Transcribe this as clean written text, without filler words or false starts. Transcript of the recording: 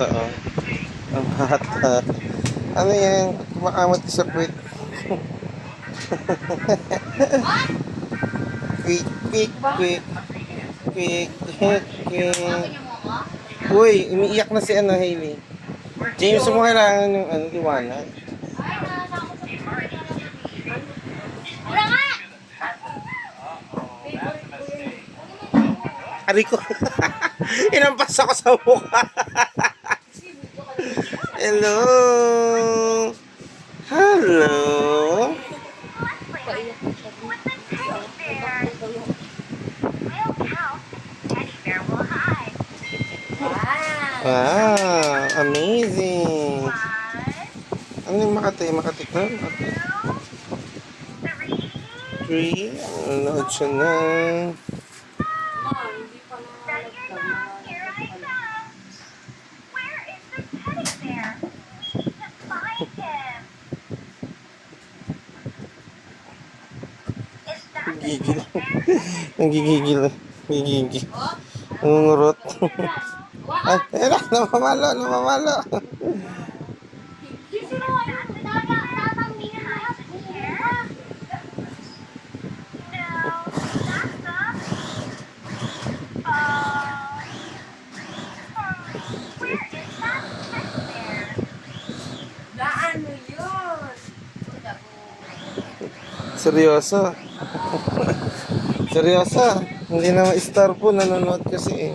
bata, oh. Ang bata. Ano yan? Kumakamot sa puwit. Quick, quick, quick. Quick, quick, quick. Uy, umiiyak na si Hailey. James, mo kailangan yung liwanag. Ari ko. Inampas ako sa mukha. Hello. Hello. Wow, amazing. Ano yung Makati? Makati na? Makati. 3. Nanonood siya na. Gigil. Nanggigigil. Gigigil. Nangungurot. Ay, ayun, namamalo, namamalo. Seryoso. Seryoso. Hindi naman star po nanonood kasi.